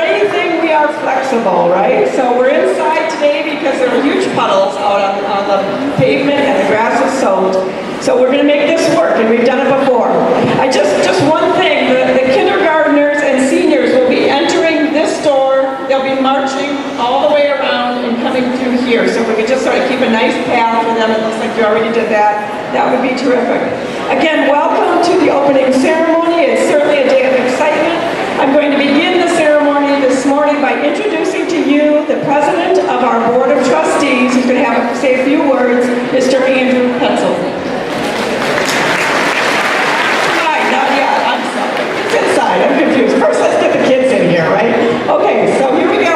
Anything, we are flexible, right? So we're inside today because there are huge puddles out on the pavement and the grass is soaked. So we're going to make this work, and we've done it before. Just one thing, the kindergartners and seniors will be entering this door. They'll be marching all the way around and coming through here. So if we could just sort of keep a nice path for them, it looks like you already did that. That would be terrific. Again, welcome to the opening ceremony. It's certainly a day of excitement. I'm going to begin the ceremony this morning by introducing to you the president of our Board of Trustees, who's going to have to say a few words, Mr. Andrew Pencil. Not yet, I'm sorry. It's inside, I'm confused. First, let's get the kids in here, right? Okay, so here we go.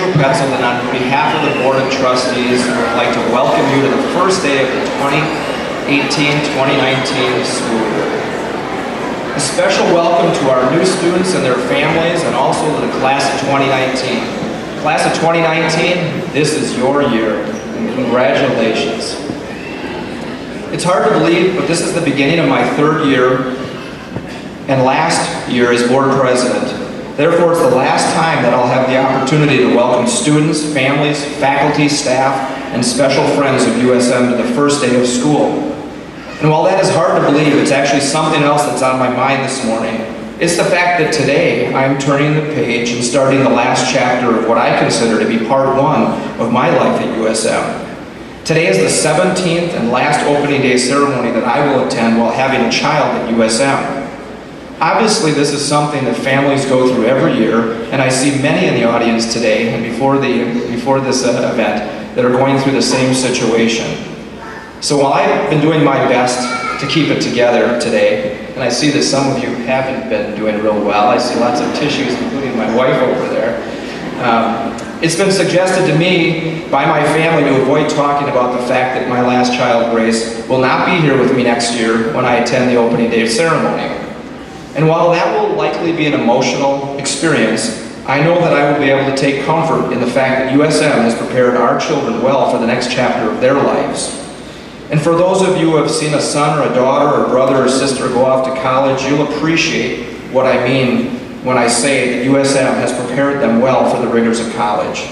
Andrew Petzel, and on behalf of the Board of Trustees, I would like to welcome you to the first day of the 2018-2019 school year. A special welcome to our new students and their families, and also to the class of 2019. Class of 2019, this is your year, and congratulations. It's hard to believe, but this is the beginning of my third year and last year as board president. Therefore, it's the last time that I'll have the opportunity to welcome students, families, faculty, staff, and special friends of USM to the first day of school. And while that is hard to believe, it's actually something else that's on my mind this morning. It's the fact that today I'm turning the page and starting the last chapter of what I consider to be part one of my life at USM. Today is the 17th and last opening day ceremony that I will attend while having a child at USM. Obviously, this is something that families go through every year, and I see many in the audience today and before this event that are going through the same situation. So while I've been doing my best to keep it together today, and I see that some of you haven't been doing real well, I see lots of tissues, including my wife over there. It's been suggested to me by my family to avoid talking about the fact that my last child, Grace, will not be here with me next year when I attend the opening day ceremony. And while that will likely be an emotional experience, I know that I will be able to take comfort in the fact that USM has prepared our children well for the next chapter of their lives. And for those of you who have seen a son or a daughter or brother or sister go off to college, you'll appreciate what I mean when I say that USM has prepared them well for the rigors of college.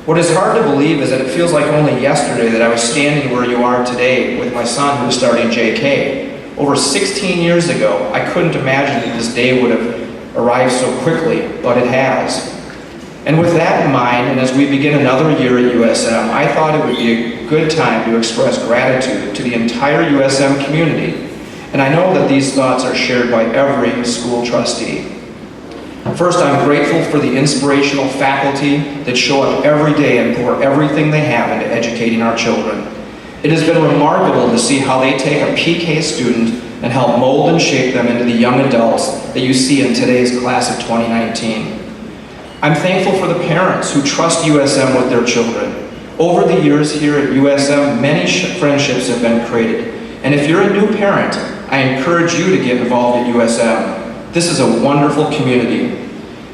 What is hard to believe is that it feels like only yesterday that I was standing where you are today with my son who is starting JK. Over 16 years ago, I couldn't imagine that this day would have arrived so quickly, but it has. And with that in mind, and as we begin another year at USM, I thought it would be a good time to express gratitude to the entire USM community. And I know that these thoughts are shared by every school trustee. First, I'm grateful for the inspirational faculty that show up every day and pour everything they have into educating our children. It has been remarkable to see how they take a PK student and help mold and shape them into the young adults that you see in today's class of 2019. I'm thankful for the parents who trust USM with their children. Over the years here at USM, many friendships have been created. And if you're a new parent, I encourage you to get involved at USM. This is a wonderful community,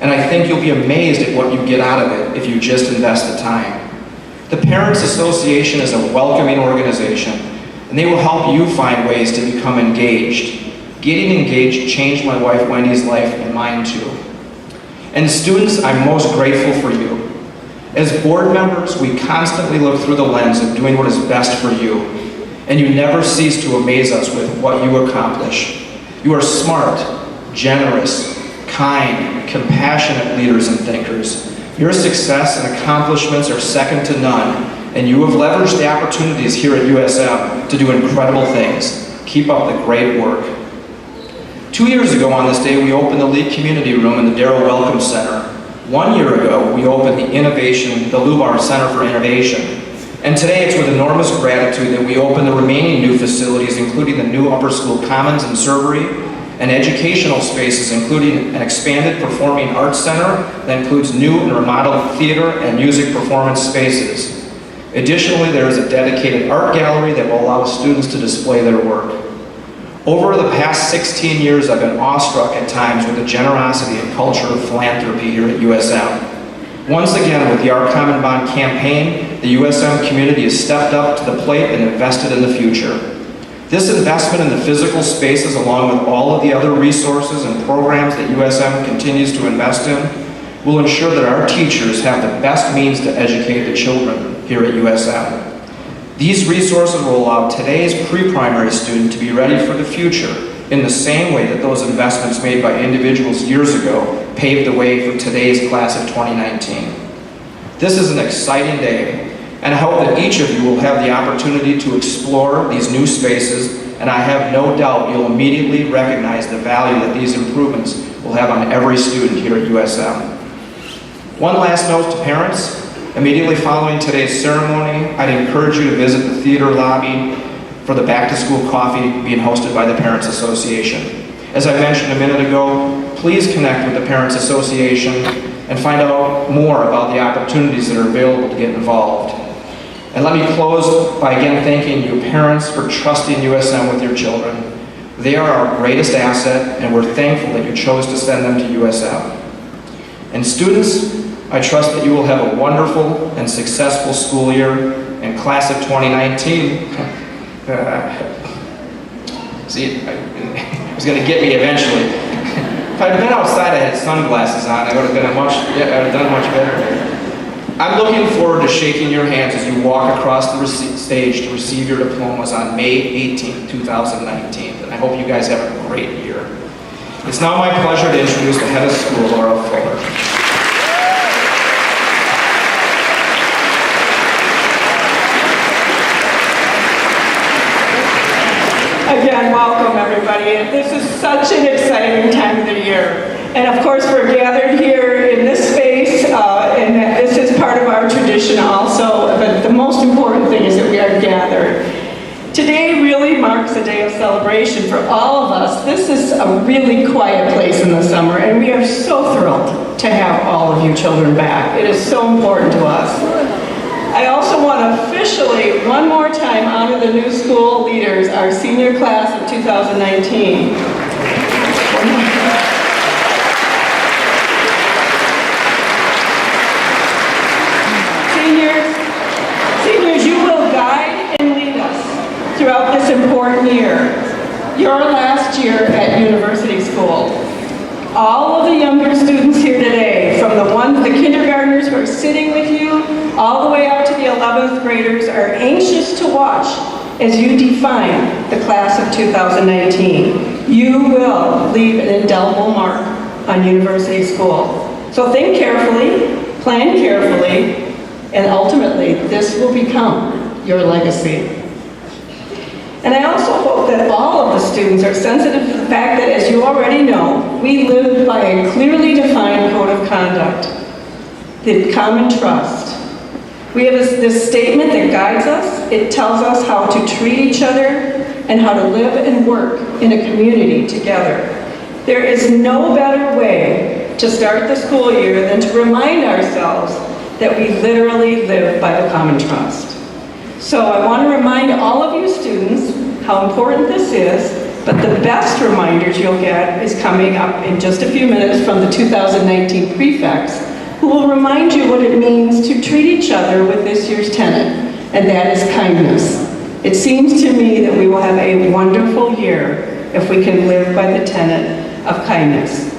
and I think you'll be amazed at what you get out of it if you just invest the time. The Parents Association is a welcoming organization, and they will help you find ways to become engaged. Getting engaged changed my wife Wendy's life and mine too. And students, I'm most grateful for you. As board members, we constantly look through the lens of doing what is best for you, and you never cease to amaze us with what you accomplish. You are smart, generous, kind, compassionate leaders and thinkers. Your success and accomplishments are second to none, and you have leveraged the opportunities here at USM to do incredible things. Keep up the great work. 2 years ago on this day, we opened the Lee Community Room in the Darrell Welcome Center. 1 year ago, we opened the Lubar Center for Innovation. And today, it's with enormous gratitude that we open the remaining new facilities, including the new Upper School Commons and Servery, and educational spaces, including an expanded performing arts center that includes new and remodeled theater and music performance spaces. Additionally, there is a dedicated art gallery that will allow students to display their work. Over the past 16 years, I've been awestruck at times with the generosity and culture of philanthropy here at USM. Once again, with the Our Common Bond campaign, the USM community has stepped up to the plate and invested in the future. This investment in the physical spaces, along with all of the other resources and programs that USM continues to invest in, will ensure that our teachers have the best means to educate the children here at USM. These resources will allow today's pre-primary student to be ready for the future in the same way that those investments made by individuals years ago paved the way for today's class of 2019. This is an exciting day, and I hope that each of you will have the opportunity to explore these new spaces, and I have no doubt you'll immediately recognize the value that these improvements will have on every student here at USM. One last note to parents. Immediately following today's ceremony, I'd encourage you to visit the theater lobby for the back-to-school coffee being hosted by the Parents Association. As I mentioned a minute ago, please connect with the Parents Association. and find out more about the opportunities that are available to get involved. And let me close by again thanking you parents for trusting USM with your children. They are our greatest asset, and we're thankful that you chose to send them to USM. And students, I trust that you will have a wonderful and successful school year, and class of 2019, see, it was going to get me eventually. If I'd been outside, I had sunglasses on, I would have been I would have done much better. I'm looking forward to shaking your hands as you walk across the stage to receive your diplomas on May 18th, 2019. And I hope you guys have a great year. It's now my pleasure to introduce the head of school, Laura Fuller. Again, welcome everybody. This is such an exciting time of the year. And of course, we're gathered here in this space, and this is part of our tradition also, but the most important thing is that we are gathered. Today really marks a day of celebration for all of us. This is a really quiet place in the summer, and we are so thrilled to have all of you children back. It is so important to us. I also want to officially, one more time, honor the new school leaders, our senior class of 2019. Seniors, you will guide and lead us throughout this important year, your last year at university school. All of the younger students here today, from the kindergartners who are sitting with you, all the way up to the 11th graders, are anxious to watch as you define the class of 2019. You will leave an indelible mark on university school. So think carefully, plan carefully, and ultimately, this will become your legacy. And I also hope that all of the students are sensitive to the fact that, as you already know, we live by a clearly defined code of conduct, the common trust. We have this statement that guides us. It tells us how to treat each other and how to live and work in a community together. There is no better way to start the school year than to remind ourselves that we literally live by the common trust. So I want to remind all of you students how important this is, but the best reminders you'll get is coming up in just a few minutes from the 2019 prefects, who will remind you what it means to treat each other with this year's tenet, and that is kindness. It seems to me that we will have a wonderful year if we can live by the tenet of kindness.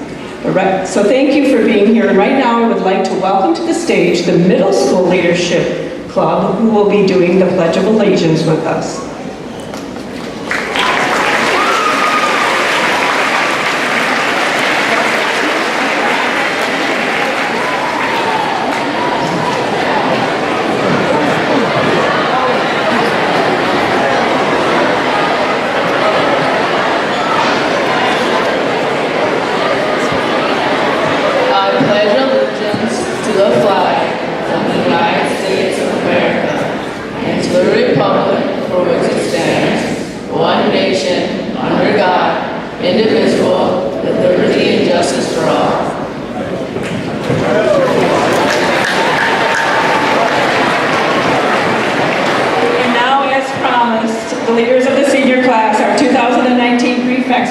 So thank you for being here. And right now I would like to welcome to the stage the Middle School Leadership Club, who will be doing the Pledge of Allegiance with us.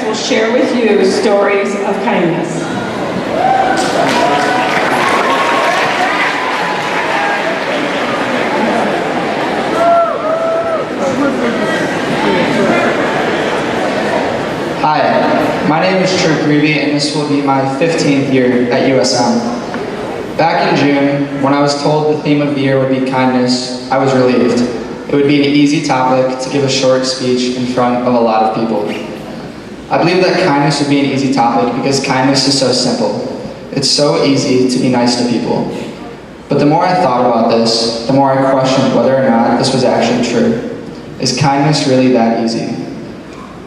Will share with you stories of kindness. Hi, my name is Troop Greavy, and this will be my 15th year at USM. Back in June, when I was told the theme of the year would be kindness, I was relieved. It would be an easy topic to give a short speech in front of a lot of people. I believe that kindness would be an easy topic because kindness is so simple. It's so easy to be nice to people. But the more I thought about this, the more I questioned whether or not this was actually true. Is kindness really that easy?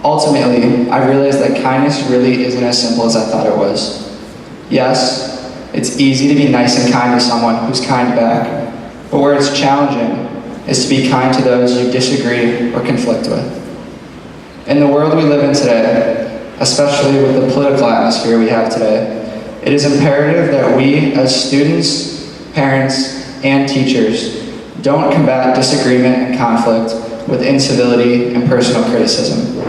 Ultimately, I realized that kindness really isn't as simple as I thought it was. Yes, it's easy to be nice and kind to someone who's kind back, but where it's challenging is to be kind to those you disagree or conflict with. In the world we live in today, especially with the political atmosphere we have today, It is imperative that we, as students, parents, and teachers, don't combat disagreement and conflict with incivility and personal criticism.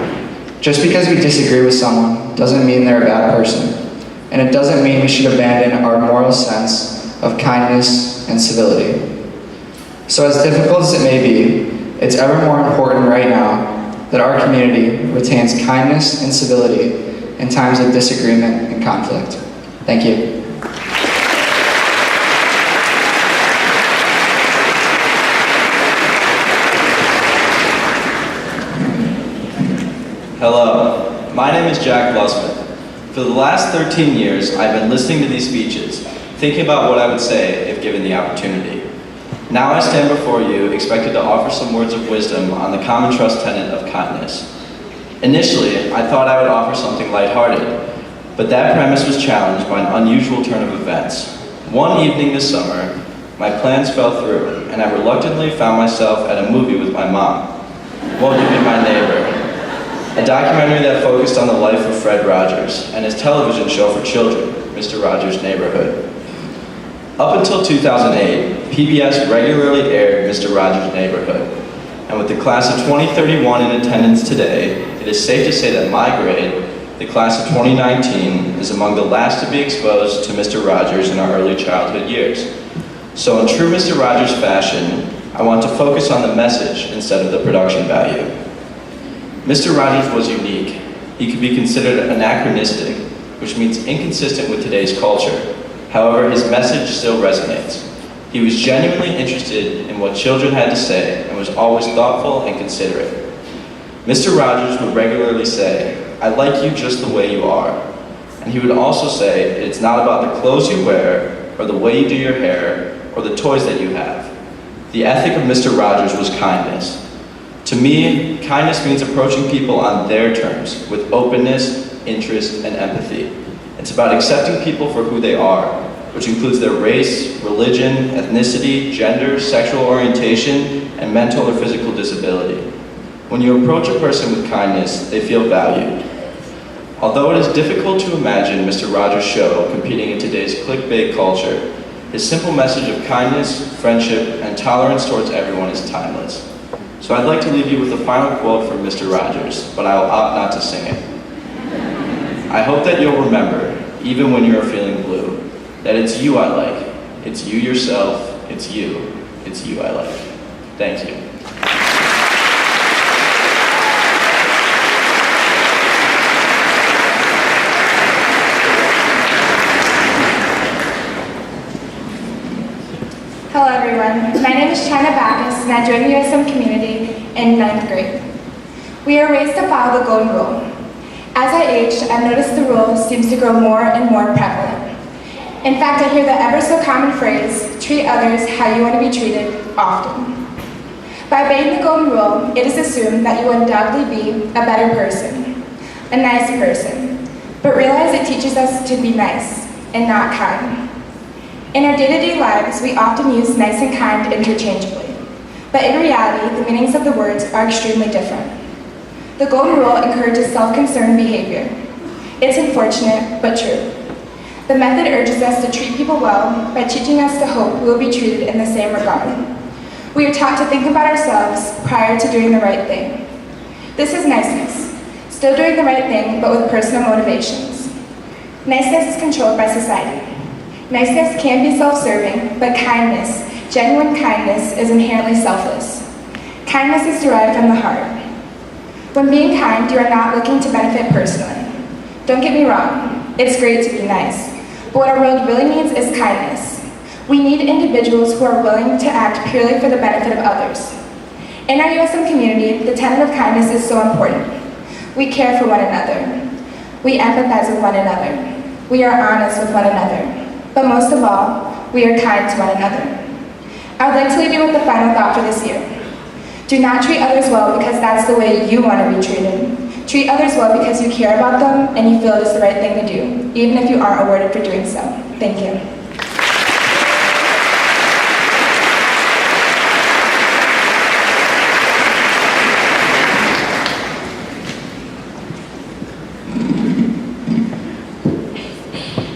Just because we disagree with someone doesn't mean they're a bad person, and it doesn't mean we should abandon our moral sense of kindness and civility. So as difficult as it may be, it's ever more important right now that our community retains kindness and civility in times of disagreement and conflict. Thank you. Hello, my name is Jack Lusman. For the last 13 years, I've been listening to these speeches, thinking about what I would say if given the opportunity. Now I stand before you, expected to offer some words of wisdom on the common trust tenet of kindness. Initially, I thought I would offer something lighthearted, but that premise was challenged by an unusual turn of events. One evening this summer, my plans fell through, and I reluctantly found myself at a movie with my mom. Won't You Be My Neighbor? A documentary that focused on the life of Fred Rogers and his television show for children, Mr. Rogers' Neighborhood. Up until 2008, PBS regularly aired Mr. Rogers' Neighborhood, and with the class of 2031 in attendance today, it is safe to say that my grade, the class of 2019, is among the last to be exposed to Mr. Rogers in our early childhood years. So in true Mr. Rogers fashion, I want to focus on the message instead of the production value. Mr. Rogers was unique. He could be considered anachronistic, which means inconsistent with today's culture. However, his message still resonates. He was genuinely interested in what children had to say and was always thoughtful and considerate. Mr. Rogers would regularly say, "I like you just the way you are." And he would also say, "It's not about the clothes you wear, or the way you do your hair, or the toys that you have." The ethic of Mr. Rogers was kindness. To me, kindness means approaching people on their terms, with openness, interest, and empathy. It's about accepting people for who they are, which includes their race, religion, ethnicity, gender, sexual orientation, and mental or physical disability. When you approach a person with kindness, they feel valued. Although it is difficult to imagine Mr. Rogers' show competing in today's clickbait culture, his simple message of kindness, friendship, and tolerance towards everyone is timeless. So I'd like to leave you with a final quote from Mr. Rogers, but I will opt not to sing it. I hope that you'll remember, even when you're feeling blue, that it's you I like, it's you yourself, it's you I like. Thank you. Hello everyone, my name is China Backus and I joined the USM community in 9th grade. We are raised to follow the golden rule. As I aged, I've noticed the rule seems to grow more and more prevalent. In fact, I hear the ever so common phrase, treat others how you want to be treated, often. By obeying the golden rule, it is assumed that you will undoubtedly be a better person, a nice person, but realize it teaches us to be nice and not kind. In our day-to-day lives, we often use nice and kind interchangeably, but in reality, the meanings of the words are extremely different. The golden rule encourages self-concerned behavior. It's unfortunate, but true. The method urges us to treat people well by teaching us to hope we will be treated in the same regard. We are taught to think about ourselves prior to doing the right thing. This is niceness, still doing the right thing, but with personal motivations. Niceness is controlled by society. Niceness can be self-serving, but kindness, genuine kindness, is inherently selfless. Kindness is derived from the heart. When being kind, you are not looking to benefit personally. Don't get me wrong, it's great to be nice, but what our world really needs is kindness. We need individuals who are willing to act purely for the benefit of others. In our USM community, the tenet of kindness is so important. We care for one another. We empathize with one another. We are honest with one another. But most of all, we are kind to one another. I would like to leave you with the final thought for this year. Do not treat others well because that's the way you want to be treated. Treat others well because you care about them and you feel it is the right thing to do, even if you aren't awarded for doing so. Thank you.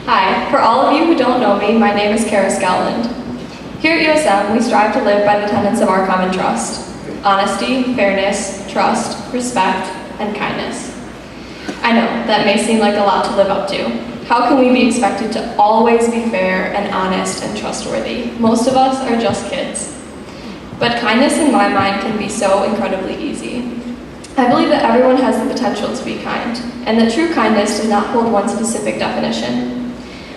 Hi, for all of you who don't know me, my name is Kara Scowland. Here at USM, we strive to live by the tenets of our common trust: honesty, fairness, trust, respect, and kindness. I know, that may seem like a lot to live up to. How can we be expected to always be fair and honest and trustworthy? Most of us are just kids. But kindness in my mind can be so incredibly easy. I believe that everyone has the potential to be kind, and that true kindness does not hold one specific definition.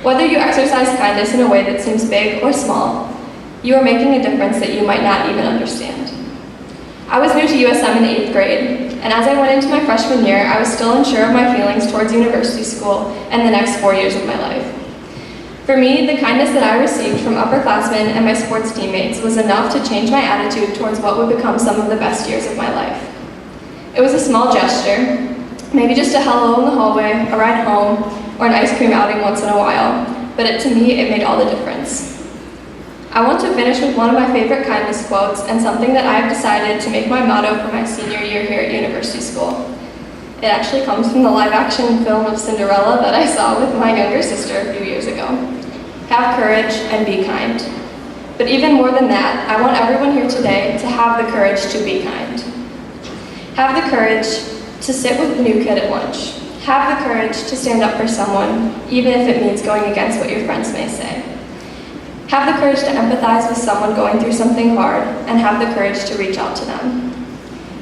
Whether you exercise kindness in a way that seems big or small, you are making a difference that you might not even understand. I was new to USM in 8th grade, and as I went into my freshman year, I was still unsure of my feelings towards university school and the next 4 years of my life. For me, the kindness that I received from upperclassmen and my sports teammates was enough to change my attitude towards what would become some of the best years of my life. It was a small gesture, maybe just a hello in the hallway, a ride home, or an ice cream outing once in a while, but to me, it made all the difference. I want to finish with one of my favorite kindness quotes and something that I have decided to make my motto for my senior year here at university school. It actually comes from the live-action film of Cinderella that I saw with my younger sister a few years ago. Have courage and be kind. But even more than that, I want everyone here today to have the courage to be kind. Have the courage to sit with the new kid at lunch. Have the courage to stand up for someone, even if it means going against what your friends may say. Have the courage to empathize with someone going through something hard, and have the courage to reach out to them.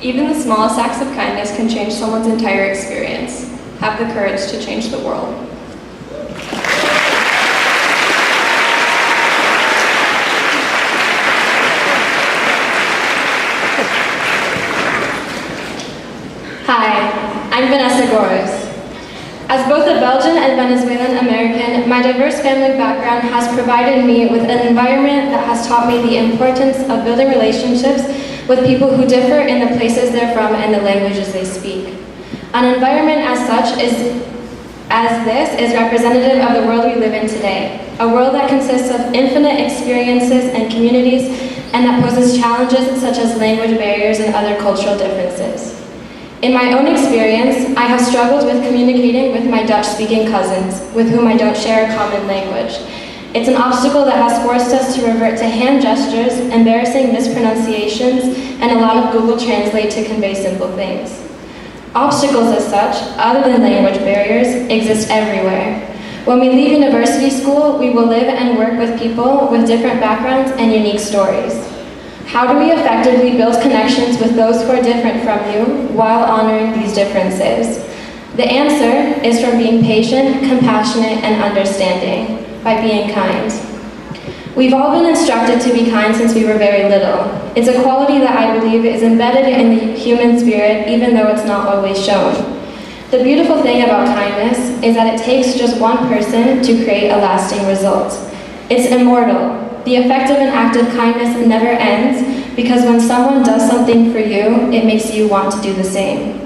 Even the smallest acts of kindness can change someone's entire experience. Have the courage to change the world. Hi, I'm Vanessa Gores. As both a Belgian and Venezuelan American, my diverse family background has provided me with an environment that has taught me the importance of building relationships with people who differ in the places they're from and the languages they speak. An environment as such as this is representative of the world we live in today, a world that consists of infinite experiences and communities and that poses challenges such as language barriers and other cultural differences. In my own experience, I have struggled with communicating with my Dutch-speaking cousins, with whom I don't share a common language. It's an obstacle that has forced us to revert to hand gestures, embarrassing mispronunciations, and a lot of Google Translate to convey simple things. Obstacles as such, other than language barriers, exist everywhere. When we leave university school, we will live and work with people with different backgrounds and unique stories. How do we effectively build connections with those who are different from you while honoring these differences? The answer is from being patient, compassionate, and understanding, by being kind. We've all been instructed to be kind since we were very little. It's a quality that I believe is embedded in the human spirit, even though it's not always shown. The beautiful thing about kindness is that it takes just one person to create a lasting result. It's immortal. The effect of an act of kindness never ends, because when someone does something for you, it makes you want to do the same.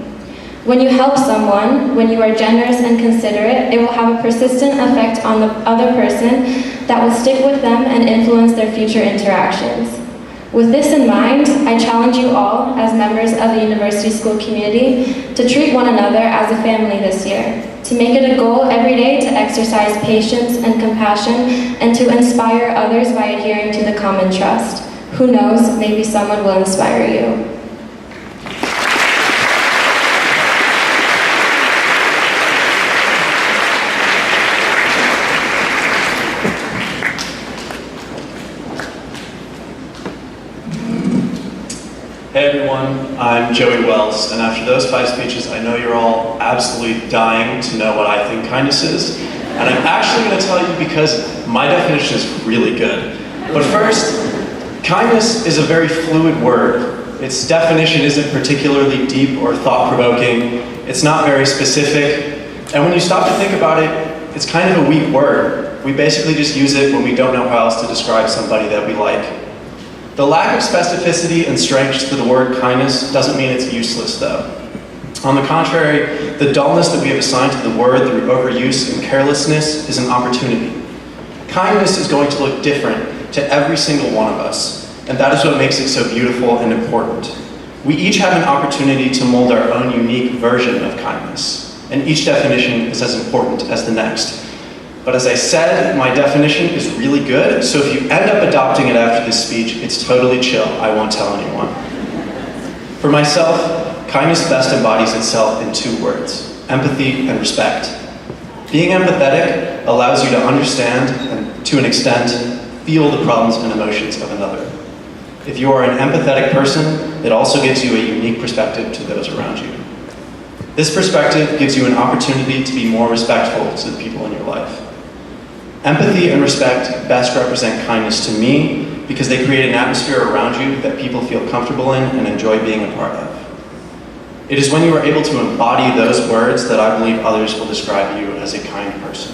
When you help someone, when you are generous and considerate, it will have a persistent effect on the other person that will stick with them and influence their future interactions. With this in mind, I challenge you all, as members of the university school community, to treat one another as a family this year, to make it a goal every day to exercise patience and compassion, and to inspire others by adhering to the common trust. Who knows, maybe someone will inspire you. Hey everyone, I'm Joey Wells, and after those 5 speeches, I know you're all absolutely dying to know what I think kindness is, and I'm actually going to tell you because my definition is really good. But first, kindness is a very fluid word. Its definition isn't particularly deep or thought-provoking. It's not very specific, and when you stop to think about it, it's kind of a weak word. We basically just use it when we don't know how else to describe somebody that we like. The lack of specificity and strength to the word kindness doesn't mean it's useless, though. On the contrary, the dullness that we have assigned to the word through overuse and carelessness is an opportunity. Kindness is going to look different to every single one of us, and that is what makes it so beautiful and important. We each have an opportunity to mold our own unique version of kindness, and each definition is as important as the next. But as I said, my definition is really good, so if you end up adopting it after this speech, it's totally chill. I won't tell anyone. For myself, kindness best embodies itself in 2 words: empathy and respect. Being empathetic allows you to understand and, to an extent, feel the problems and emotions of another. If you are an empathetic person, it also gives you a unique perspective to those around you. This perspective gives you an opportunity to be more respectful to the people in your life. Empathy and respect best represent kindness to me because they create an atmosphere around you that people feel comfortable in and enjoy being a part of. It is when you are able to embody those words that I believe others will describe you as a kind person.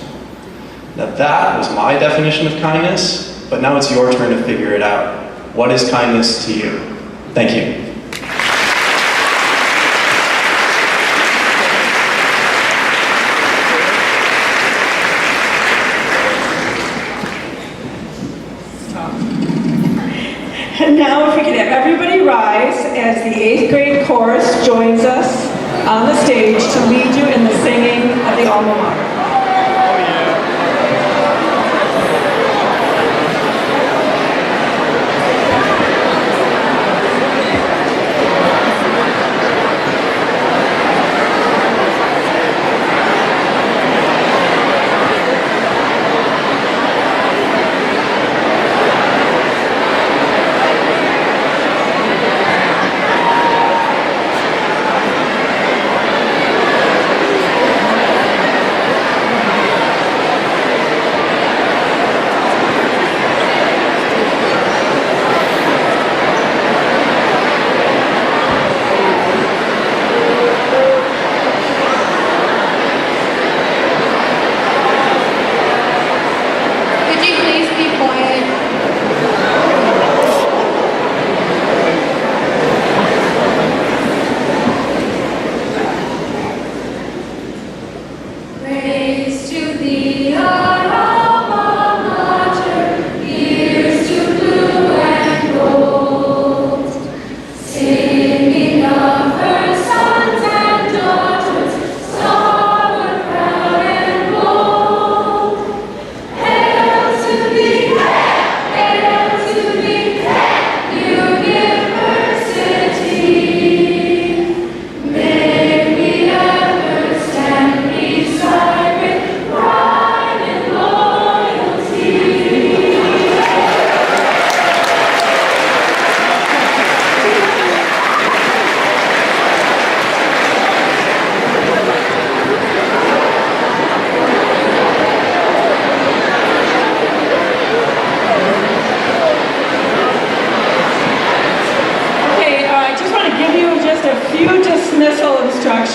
Now that was my definition of kindness, but now it's your turn to figure it out. What is kindness to you? Thank you. And now if we could have everybody rise as the 8th grade chorus joins us on the stage to lead you in the singing of the alma mater.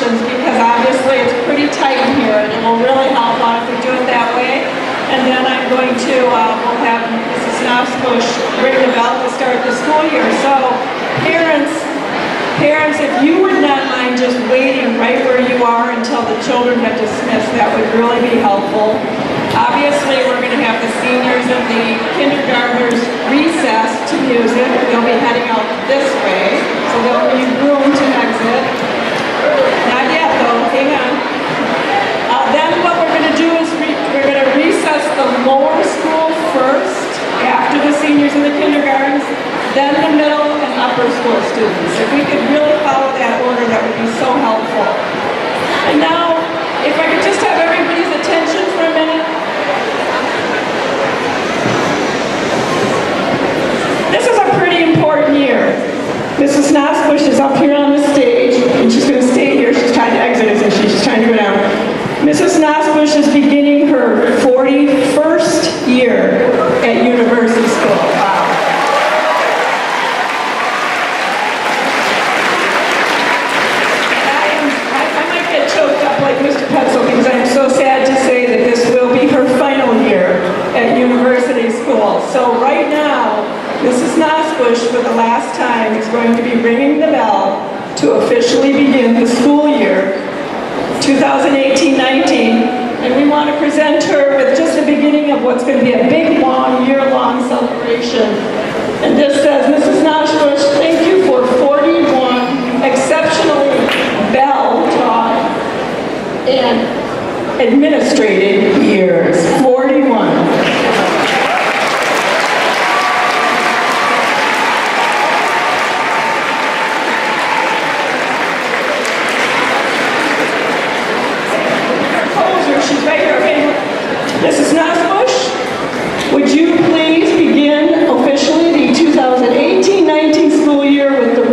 Because obviously it's pretty tight in here and it will really help out if we do it that way. And then I'm going to, we'll have Mrs. Snofsbush ring the bell to start the school year. So parents, if you would not mind just waiting right where you are until the children have dismissed, that would really be helpful. Obviously we're going to have the seniors and the kindergartners recess to music. They'll be heading out this way, so there'll be room to exit. Not yet though, hang on. Then what we're going to do is we're going to recess the lower school first, after the seniors and the kindergartens, then the middle and upper school students. If we could really follow that order, that would be so helpful. And now, if I could just have everybody's attention for a minute. This is a pretty important year. Mrs. Nosbush is up here on the stage, and she's going to stay here. She's trying to exit, isn't she? She's trying to go down. Mrs. Nosbush is beginning her 41st year at university school. Wow. I might get choked up like Mr. Petzl because I'm so sad to say that this will be her final year at university school. So right now, Mrs. Nosbush, for the last time, is going to be ringing the bell to officially begin the school year 2018-19, and we want to present her with just the beginning of what's going to be a big, long, year-long celebration. And this says, Mrs. Nosbush, thank you for 41 exceptionally bell-taught and administrative years, 41. She's right here. Okay. Mrs. Nosbush, would you please begin officially the 2018-19 school year with the